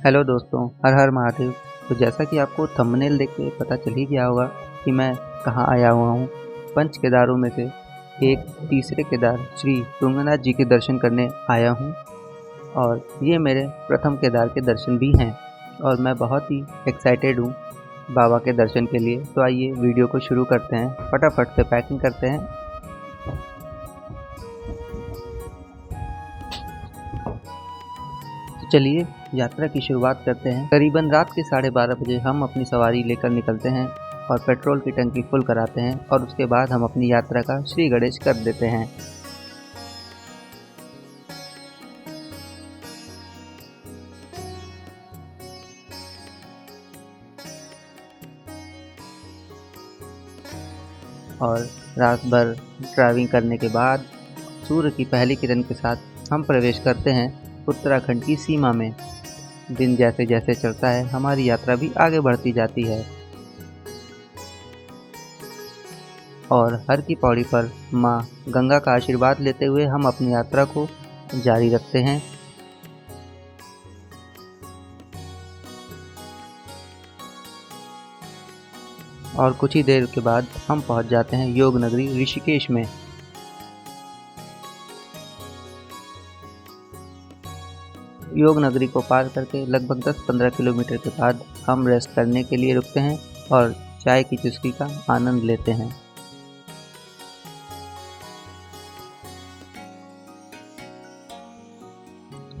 Hello दोस्तों, हर हर महादेव। तो जैसा कि आपको थंबनेल देख के पता चल ही गया होगा कि मैं कहाँ आया हुआ हूँ। पंच केदारों में से एक तीसरे केदार श्री तुंगनाथ जी के दर्शन करने आया हूँ और ये मेरे प्रथम केदार के दर्शन भी हैं और मैं बहुत ही एक्साइटेड हूँ बाबा के दर्शन के लिए। तो आइए वीडियो को शुरू करते हैं, फटाफट से पैकिंग करते हैं। चलिए यात्रा की शुरुआत करते हैं। करीबन रात के 12:30 बजे हम अपनी सवारी लेकर निकलते हैं और पेट्रोल की टंकी फुल कराते हैं और उसके बाद हम अपनी यात्रा का श्री गणेश कर देते हैं। और रात भर ड्राइविंग करने के बाद सूर्य की पहली किरण के साथ हम प्रवेश करते हैं उत्तराखंड की सीमा में। दिन जैसे जैसे चलता है हमारी यात्रा भी आगे बढ़ती जाती है और हर की पौड़ी पर माँ गंगा का आशीर्वाद लेते हुए हम अपनी यात्रा को जारी रखते हैं। और कुछ ही देर के बाद हम पहुंच जाते हैं योग नगरी ऋषिकेश में। योग नगरी को पार करके लगभग 10-15 किलोमीटर के बाद हम रेस्ट करने के लिए रुकते हैं और चाय की चुस्की का आनंद लेते हैं।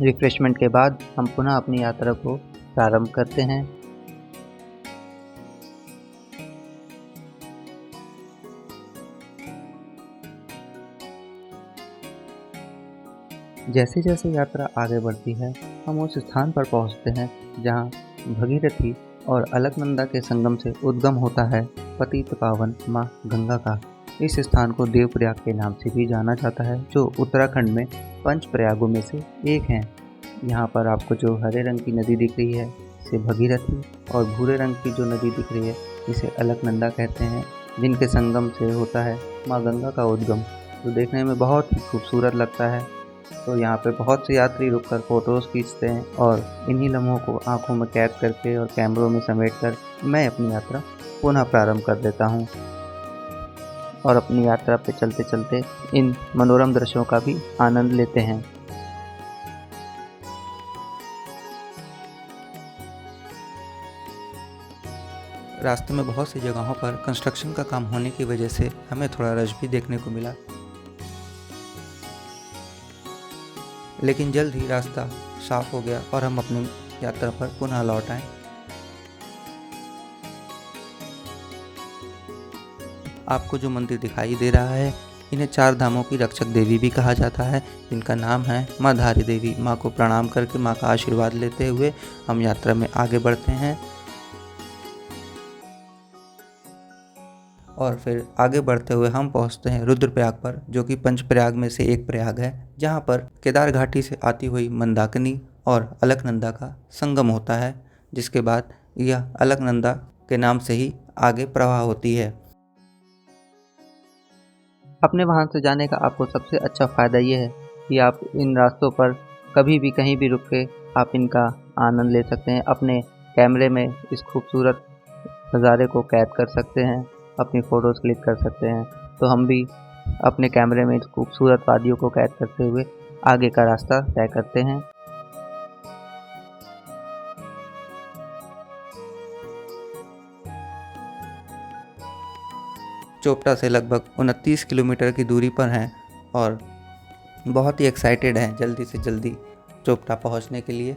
रिफ्रेशमेंट के बाद हम पुनः अपनी यात्रा को प्रारंभ करते हैं। जैसे जैसे यात्रा आगे बढ़ती है हम उस स्थान पर पहुंचते हैं जहां भगीरथी और अलकनंदा के संगम से उद्गम होता है पतित पावन मां गंगा का। इस स्थान को देवप्रयाग के नाम से भी जाना जाता है, जो उत्तराखंड में पंच प्रयागों में से एक है। यहाँ पर आपको जो हरे रंग की नदी दिख रही है इसे भगीरथी और भूरे रंग की जो नदी दिख रही है इसे अलकनंदा कहते हैं, जिनके संगम से होता है माँ गंगा का उद्गम। तो देखने में बहुत ही खूबसूरत लगता है। तो यहाँ पे बहुत से यात्री रुककर फ़ोटोज़ खींचते हैं और इन्हीं लम्हों को आंखों में कैद करके और कैमरों में समेटकर मैं अपनी यात्रा पुनः प्रारंभ कर देता हूँ और अपनी यात्रा पे चलते चलते इन मनोरम दृश्यों का भी आनंद लेते हैं। रास्ते में बहुत सी जगहों पर कंस्ट्रक्शन का काम होने की वजह से हमें थोड़ा रश भी देखने को मिला, लेकिन जल्द ही रास्ता साफ हो गया और हम अपनी यात्रा पर पुनः लौट आए। आपको जो मंदिर दिखाई दे रहा है इन्हें 4 धामों की रक्षक देवी भी कहा जाता है। इनका नाम है माँ धारी देवी। माँ को प्रणाम करके माँ का आशीर्वाद लेते हुए हम यात्रा में आगे बढ़ते हैं और फिर आगे बढ़ते हुए हम पहुंचते हैं रुद्रप्रयाग पर, जो कि पंच प्रयाग में से एक प्रयाग है, जहां पर केदार घाटी से आती हुई मंदाकिनी और अलकनंदा का संगम होता है, जिसके बाद यह अलकनंदा के नाम से ही आगे प्रवाह होती है। अपने वाहन से जाने का आपको सबसे अच्छा फ़ायदा ये है कि आप इन रास्तों पर कभी भी कहीं भी रुक के आप इनका आनंद ले सकते हैं। अपने कैमरे में इस खूबसूरत नज़ारे को कैद कर सकते हैं, अपनी फ़ोटोज़ क्लिक कर सकते हैं। तो हम भी अपने कैमरे में इस खूबसूरत वादियों को कैद करते हुए आगे का रास्ता तय करते हैं। चोपटा से लगभग 29 किलोमीटर की दूरी पर हैं और बहुत ही एक्साइटेड हैं जल्दी से जल्दी चोपटा पहुंचने के लिए।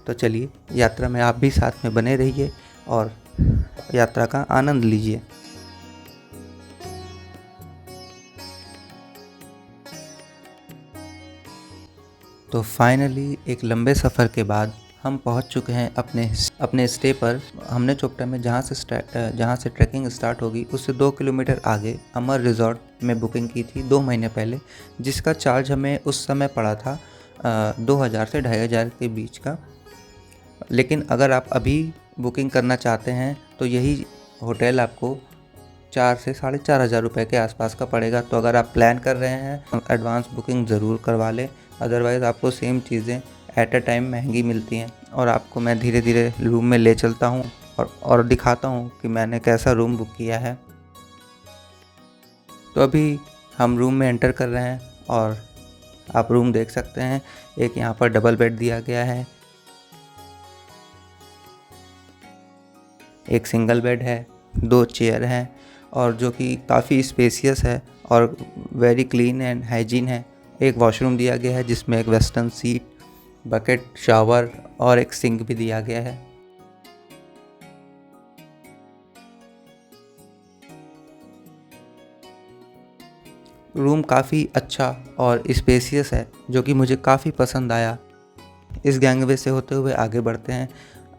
तो चलिए यात्रा में आप भी साथ में बने रहिए और यात्रा का आनंद लीजिए। तो फाइनली एक लंबे सफ़र के बाद हम पहुंच चुके हैं अपने स्टे पर। हमने चोपटा में जहां से ट्रैकिंग स्टार्ट होगी उससे 2 किलोमीटर आगे अमर रिजॉर्ट में बुकिंग की थी 2 महीने पहले, जिसका चार्ज हमें उस समय पड़ा था 2000 से 2500 के बीच का। लेकिन अगर आप अभी बुकिंग करना चाहते हैं तो यही होटल आपको 4 से 4500 रुपये के आसपास का पड़ेगा। तो अगर आप प्लान कर रहे हैं एडवांस बुकिंग ज़रूर करवा लें, अदरवाइज़ आपको सेम चीज़ें एट अ टाइम महंगी मिलती हैं। और आपको मैं धीरे धीरे रूम में ले चलता हूँ और दिखाता हूँ कि मैंने कैसा रूम बुक किया है। तो अभी हम रूम में एंटर कर रहे हैं और आप रूम देख सकते हैं। एक यहाँ पर डबल बेड दिया गया है, एक सिंगल बेड है, 2 चेयर हैं और जो कि काफ़ी स्पेसियस है और वेरी क्लीन एंड हाइजीन है। एक वॉशरूम दिया गया है जिसमें एक वेस्टर्न सीट, बकेट, शावर और एक सिंक भी दिया गया है। रूम काफ़ी अच्छा और स्पेसियस है जो कि मुझे काफ़ी पसंद आया। इस गैंगवे से होते हुए आगे बढ़ते हैं।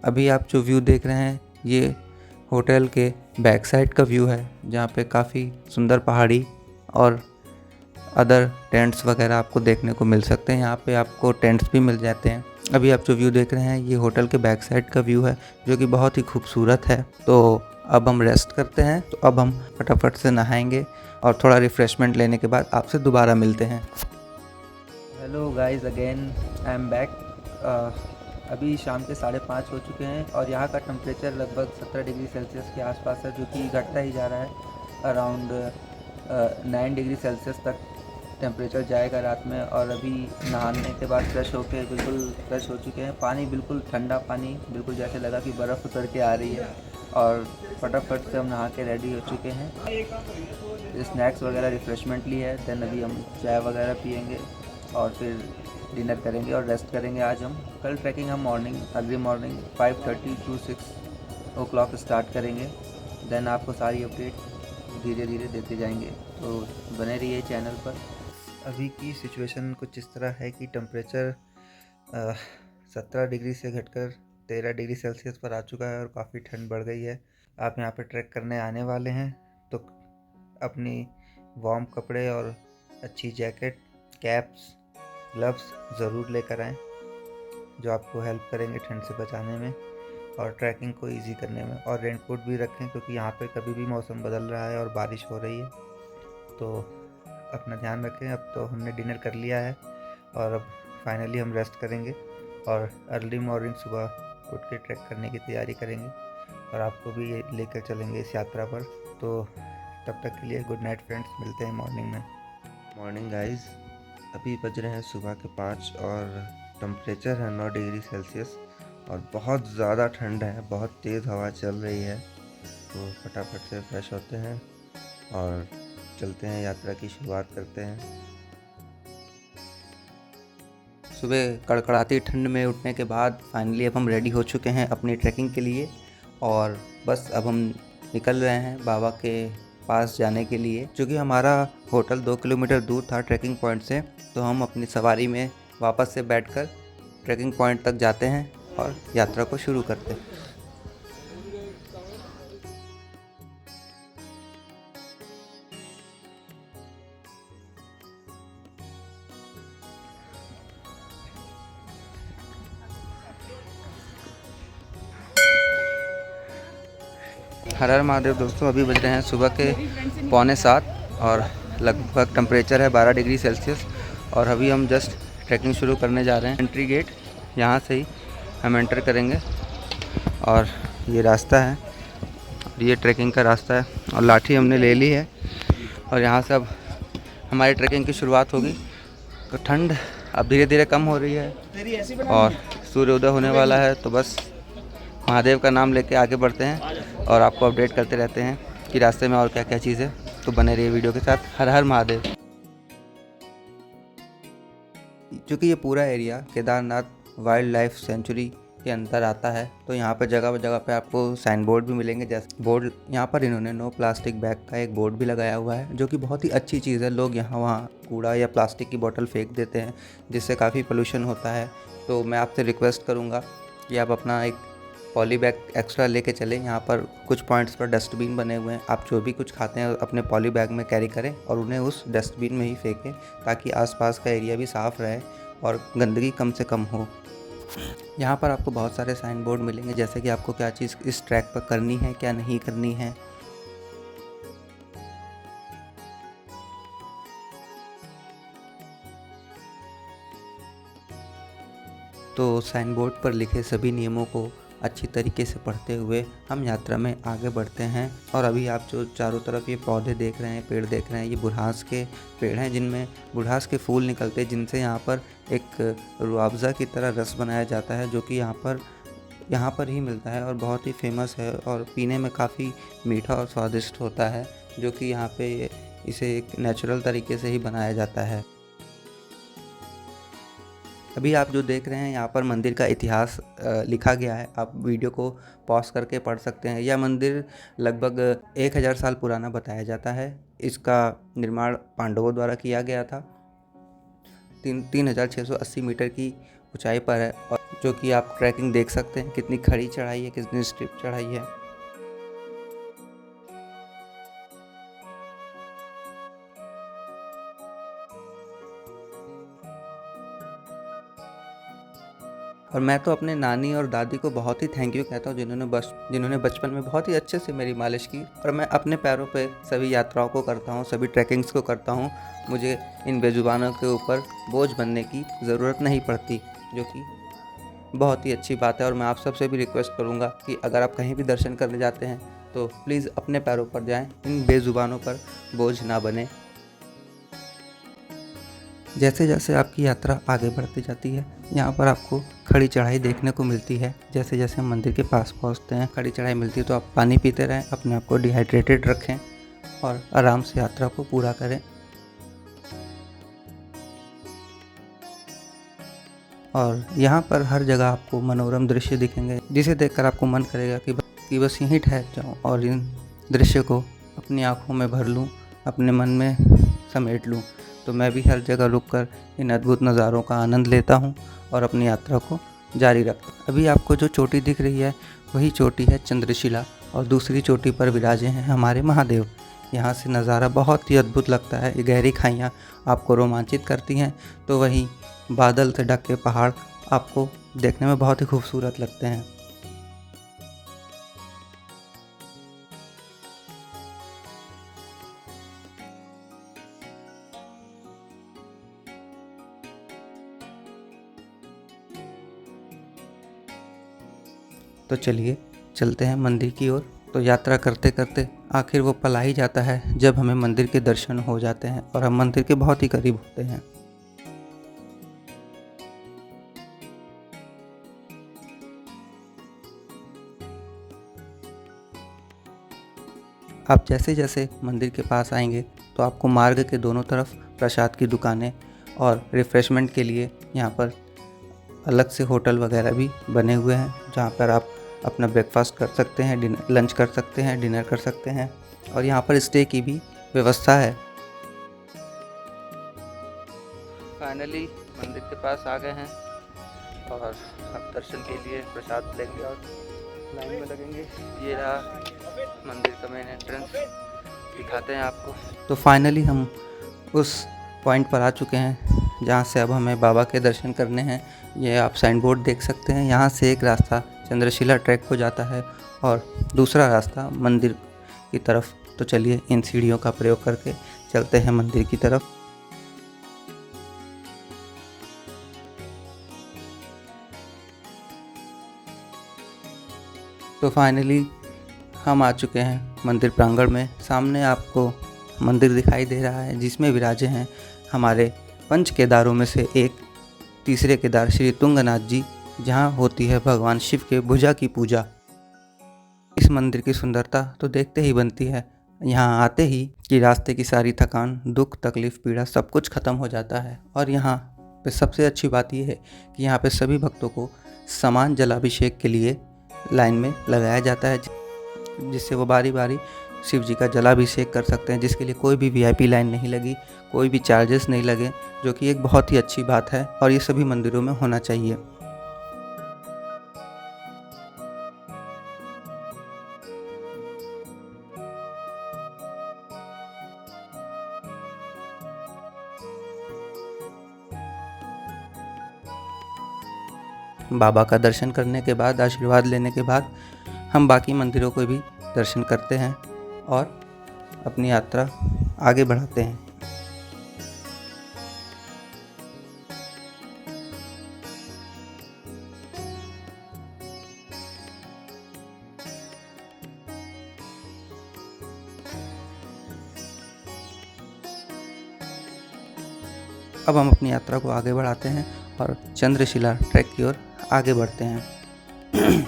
अभी आप जो व्यू देख रहे हैं ये होटल के बैक साइड का व्यू है, जहाँ पे काफ़ी सुंदर पहाड़ी और अदर टेंट्स वगैरह आपको देखने को मिल सकते हैं। यहाँ पे आपको टेंट्स भी मिल जाते हैं। अभी आप जो व्यू देख रहे हैं ये होटल के बैक साइड का व्यू है जो कि बहुत ही खूबसूरत है। तो अब हम रेस्ट करते हैं। तो अब हम फटाफट से नहाएंगे और थोड़ा रिफ़्रेशमेंट लेने के बाद आपसे दोबारा मिलते हैं। Hello guys, again I am back. अभी शाम के 5:30 हो चुके हैं और यहाँ का टेम्परेचर लगभग 17 डिग्री सेल्सियस के आसपास है, जो कि घटता ही जा रहा है। अराउंड 9 डिग्री सेल्सियस तक टेम्परेचर जाएगा रात में। और अभी नहाने के बाद फ्रेश होके बिल्कुल फ्रेश हो चुके हैं। पानी बिल्कुल ठंडा पानी, बिल्कुल जैसे लगा कि बर्फ़ उतर के आ रही है। और फटाफट से हम नहा के रेडी हो चुके हैं। स्नैक्स वगैरह रिफ़्रेशमेंट ली है। देन अभी हम चाय वगैरह पियेंगे और फिर डिनर करेंगे और रेस्ट करेंगे। आज हम कल ट्रैकिंग हम early morning 5:30 to 6 o'clock start करेंगे। देन आपको सारी अपडेट धीरे धीरे देते जाएंगे, तो बने रहिए चैनल पर। अभी की सिचुएशन कुछ इस तरह है कि टेम्परेचर 17 डिग्री से घटकर 13 डिग्री सेल्सियस पर आ चुका है और काफ़ी ठंड बढ़ गई है। आप यहाँ पे ट्रैक करने आने वाले हैं तो अपनी वार्म कपड़े और अच्छी जैकेट, कैप्स, ग्लव्स ज़रूर लेकर आएँ, जो आपको हेल्प करेंगे ठंड से बचाने में और ट्रैकिंग को इजी करने में। और रेनकोट भी रखें क्योंकि यहाँ पे कभी भी मौसम बदल रहा है और बारिश हो रही है, तो अपना ध्यान रखें। अब तो हमने डिनर कर लिया है और अब फाइनली हम रेस्ट करेंगे और अर्ली मॉर्निंग सुबह उठ के ट्रैक करने की तैयारी करेंगे और आपको भी लेकर चलेंगे इस यात्रा पर। तो तब तक के लिए गुड नाइट फ्रेंड्स, मिलते हैं मॉर्निंग में। मॉर्निंग गाइस, अभी बज रहे हैं सुबह के 5 और टेम्परेचर है 9 डिग्री सेल्सियस और बहुत ज़्यादा ठंड है, बहुत तेज़ हवा चल रही है। तो फटाफट से फ्रेश होते हैं और चलते हैं, यात्रा की शुरुआत करते हैं। सुबह कड़कड़ाती ठंड में उठने के बाद फाइनली अब हम रेडी हो चुके हैं अपनी ट्रैकिंग के लिए और बस अब हम निकल रहे हैं बाबा के पास जाने के लिए, क्योंकि हमारा होटल 2 किलोमीटर दूर था ट्रैकिंग पॉइंट से। तो हम अपनी सवारी में वापस से बैठकर ट्रैकिंग पॉइंट तक जाते हैं और यात्रा को शुरू करते हैं। हर हर महादेव दोस्तों, अभी बज रहे हैं सुबह के 6:45 और लगभग टेम्परेचर है 12 डिग्री सेल्सियस और अभी हम जस्ट ट्रैकिंग शुरू करने जा रहे हैं। एंट्री गेट यहाँ से ही हम एंटर करेंगे और ये रास्ता है, ये ट्रैकिंग का रास्ता है और लाठी हमने ले ली है और यहाँ से अब हमारी ट्रैकिंग की शुरुआत होगी। तो ठंड अब धीरे धीरे कम हो रही है और सूर्योदय होने वाला है। तो बस महादेव का नाम लेके आगे बढ़ते हैं और आपको अपडेट करते रहते हैं कि रास्ते में और क्या क्या चीज़ है। तो बने रहिए वीडियो के साथ। हर हर महादेव। क्योंकि ये पूरा area Kedarnath wild life sanctuary के अंदर आता है, तो यहाँ पर जगह जगह पे आपको साइन बोर्ड भी मिलेंगे। जैसे बोर्ड यहाँ पर इन्होंने नो प्लास्टिक बैग का एक बोर्ड भी लगाया हुआ है, जो कि बहुत ही अच्छी चीज़ है। लोग यहाँ वहाँ कूड़ा या प्लास्टिक की बोतल फेंक देते हैं, जिससे काफ़ी पोल्यूशन होता है। तो मैं आपसे रिक्वेस्ट करूँगा कि आप अपना एक पॉली बैग एक्स्ट्रा लेके चलें। यहाँ पर कुछ पॉइंट्स पर डस्टबिन बने हुए हैं, आप जो भी कुछ खाते हैं अपने पॉली बैग में कैरी करें और उन्हें उस डस्टबिन में ही फेंकें, ताकि आसपास का एरिया भी साफ़ रहे और गंदगी कम से कम हो। यहाँ पर आपको बहुत सारे साइन बोर्ड मिलेंगे, जैसे कि आपको क्या चीज़ इस ट्रैक पर करनी है, क्या नहीं करनी है। तो साइन बोर्ड पर लिखे सभी नियमों को अच्छी तरीके से पढ़ते हुए हम यात्रा में आगे बढ़ते हैं। और अभी आप जो चारों तरफ ये पौधे देख रहे हैं, पेड़ देख रहे हैं, ये बुढ़ास के पेड़ हैं जिनमें बुढ़ास के फूल निकलते हैं, जिनसे यहाँ पर एक रुआवज़ा की तरह रस बनाया जाता है, जो कि यहाँ पर ही मिलता है और बहुत ही फेमस है और पीने में काफ़ी मीठा और स्वादिष्ट होता है, जो कि यहाँ पे इसे एक नेचुरल तरीके से ही बनाया जाता है। अभी आप जो देख रहे हैं यहाँ पर मंदिर का इतिहास लिखा गया है, आप वीडियो को पॉज करके पढ़ सकते हैं। यह मंदिर लगभग 1000 साल पुराना बताया जाता है। इसका निर्माण पांडवों द्वारा किया गया था। 3680 मीटर की ऊंचाई पर है और जो कि आप ट्रैकिंग देख सकते हैं, कितनी खड़ी चढ़ाई है, कितनी स्टीप चढ़ाई है। और मैं तो अपने नानी और दादी को बहुत ही थैंक यू कहता हूँ, जिन्होंने बचपन में बहुत ही अच्छे से मेरी मालिश की। और मैं अपने पैरों पे सभी यात्राओं को करता हूँ, सभी ट्रैकिंग्स को करता हूँ। मुझे इन बेज़ुबानों के ऊपर बोझ बनने की ज़रूरत नहीं पड़ती, जो कि बहुत ही अच्छी बात है। और मैं आप सबसे भी रिक्वेस्ट करूँगा कि अगर आप कहीं भी दर्शन करने जाते हैं तो प्लीज़ अपने पैरों पर जाएँ, इन बेज़ुबानों पर बोझ ना बने। जैसे जैसे आपकी यात्रा आगे बढ़ती जाती है, यहाँ पर आपको खड़ी चढ़ाई देखने को मिलती है। जैसे जैसे हम मंदिर के पास पहुँचते हैं, खड़ी चढ़ाई मिलती है, तो आप पानी पीते रहें, अपने आप को डिहाइड्रेटेड रखें और आराम से यात्रा को पूरा करें। और यहाँ पर हर जगह आपको मनोरम दृश्य दिखेंगे, जिसे देखकर आपको मन करेगा कि बस यहीं ठहर जाऊँ और इन दृश्य को अपनी आँखों में भर लूँ, अपने मन में समेट लूँ। तो मैं भी हर जगह रुककर इन अद्भुत नज़ारों का आनंद लेता हूँ और अपनी यात्रा को जारी रखता हूँ। अभी आपको जो चोटी दिख रही है वही चोटी है चंद्रशिला, और दूसरी चोटी पर विराजे हैं हमारे महादेव। यहाँ से नज़ारा बहुत ही अद्भुत लगता है। ये गहरी खाइयाँ आपको रोमांचित करती हैं, तो वहीं बादल से ढके पहाड़ आपको देखने में बहुत ही खूबसूरत लगते हैं। तो चलिए चलते हैं मंदिर की ओर। तो यात्रा करते करते आखिर वो पल आ ही जाता है जब हमें मंदिर के दर्शन हो जाते हैं और हम मंदिर के बहुत ही करीब होते हैं। आप जैसे जैसे मंदिर के पास आएंगे तो आपको मार्ग के दोनों तरफ प्रसाद की दुकानें और रिफ़्रेशमेंट के लिए यहाँ पर अलग से होटल वगैरह भी बने हुए हैं, जहाँ पर आप अपना ब्रेकफास्ट कर सकते हैं, लंच कर सकते हैं, डिनर कर सकते हैं, और यहाँ पर स्टे की भी व्यवस्था है। फाइनली मंदिर के पास आ गए हैं और अब दर्शन के लिए प्रसाद लेंगे और लाइन में लगेंगे। ये रहा मंदिर का मेन एंट्रेंस, दिखाते हैं आपको। तो फाइनली हम उस पॉइंट पर आ चुके हैं जहाँ से अब हमें बाबा के दर्शन करने हैं। ये आप साइन बोर्ड देख सकते हैं। यहाँ से एक रास्ता चंद्रशिला ट्रैक को जाता है और दूसरा रास्ता मंदिर की तरफ। तो चलिए इन सीढ़ियों का प्रयोग करके चलते हैं मंदिर की तरफ। तो फाइनली हम आ चुके हैं मंदिर प्रांगण में। सामने आपको मंदिर दिखाई दे रहा है जिसमें विराजे हैं हमारे पंच केदारों में से एक तीसरे केदार श्री तुंगनाथ जी, जहां होती है भगवान शिव के भुजा की पूजा। इस मंदिर की सुंदरता तो देखते ही बनती है। यहाँ आते ही कि रास्ते की सारी थकान, दुख, तकलीफ, पीड़ा सब कुछ ख़त्म हो जाता है। और यहाँ पे सबसे अच्छी बात यह है कि यहाँ पे सभी भक्तों को समान जलाभिषेक के लिए लाइन में लगाया जाता है, जिससे वो बारी बारी शिव जी का जलाभिषेक कर सकते हैं, जिसके लिए कोई भी वीआईपी लाइन नहीं लगी, कोई भी चार्जेस नहीं लगे, जो कि एक बहुत ही अच्छी बात है और ये सभी मंदिरों में होना चाहिए। बाबा का दर्शन करने के बाद, आशीर्वाद लेने के बाद हम बाकी मंदिरों को भी दर्शन करते हैं और अपनी यात्रा आगे बढ़ाते हैं। अब हम अपनी यात्रा को आगे बढ़ाते हैं और चंद्रशिला ट्रैक की ओर आगे बढ़ते हैं।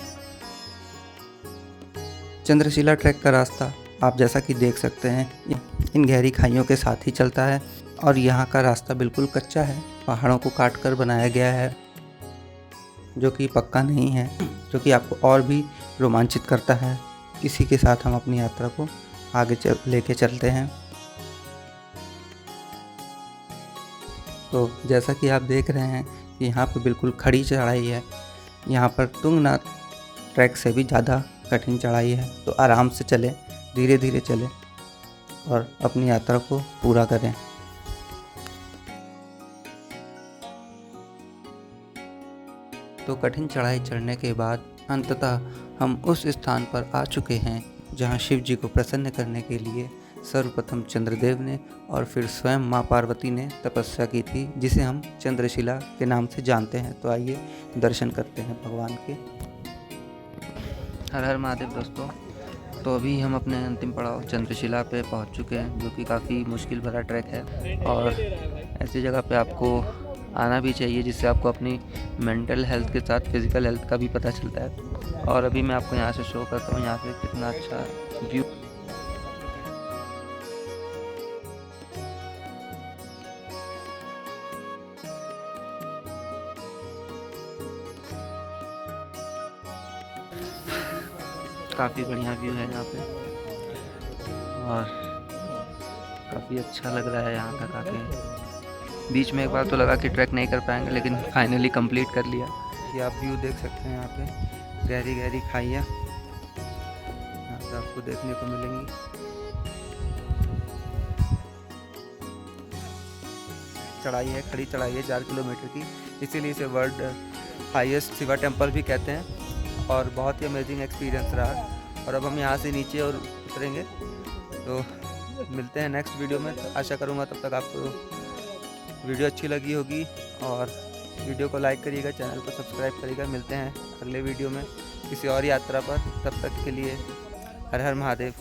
चंद्रशिला ट्रैक का रास्ता आप जैसा कि देख सकते हैं इन गहरी खाइयों के साथ ही चलता है और यहाँ का रास्ता बिल्कुल कच्चा है, पहाड़ों को काट कर बनाया गया है, जो कि पक्का नहीं है, जो कि आपको और भी रोमांचित करता है। इसी के साथ हम अपनी यात्रा को आगे लेके चलते हैं। तो जैसा कि आप देख रहे हैं कि यहाँ पर बिल्कुल खड़ी चढ़ाई है। यहाँ पर तुंगनाथ ट्रैक से भी ज़्यादा कठिन चढ़ाई है, तो आराम से चलें, धीरे धीरे चलें और अपनी यात्रा को पूरा करें। तो कठिन चढ़ाई चढ़ने के बाद अंततः हम उस स्थान पर आ चुके हैं जहां शिव जी को प्रसन्न करने के लिए सर्वप्रथम चंद्रदेव ने और फिर स्वयं मां पार्वती ने तपस्या की थी, जिसे हम चंद्रशिला के नाम से जानते हैं। तो आइए दर्शन करते हैं भगवान के। हर हर महादेव दोस्तों। तो अभी हम अपने अंतिम पड़ाव चंद्रशिला पे पहुंच चुके हैं, जो कि काफ़ी मुश्किल भरा ट्रैक है और ऐसी जगह पे आपको आना भी चाहिए जिससे आपको अपनी मेंटल हेल्थ के साथ फिज़िकल हेल्थ का भी पता चलता है। और अभी मैं आपको यहाँ से शो करता हूँ यहाँ से कितना अच्छा व्यू। काफ़ी बढ़िया व्यू है यहाँ पे और काफ़ी अच्छा लग रहा है यहाँ तक आके। बीच में एक बार तो लगा कि ट्रैक नहीं कर पाएंगे, लेकिन फाइनली कंप्लीट कर लिया। ये आप व्यू देख सकते हैं, यहाँ पे गहरी गहरी खाइयाँ यहाँ पे आपको देखने को मिलेंगी। चढ़ाई है, खड़ी चढ़ाई है 4 किलोमीटर की, इसीलिए इसे वर्ल्ड हाईएस्ट शिवा टेम्पल भी कहते हैं। और बहुत ही अमेजिंग एक्सपीरियंस रहा। और अब हम यहाँ से नीचे और उतरेंगे। तो मिलते हैं नेक्स्ट वीडियो में। आशा करूँगा तब तक आपको वीडियो अच्छी लगी होगी और वीडियो को लाइक करिएगा, चैनल को सब्सक्राइब करिएगा। मिलते हैं अगले वीडियो में किसी और यात्रा पर। तब तक के लिए हर हर महादेव।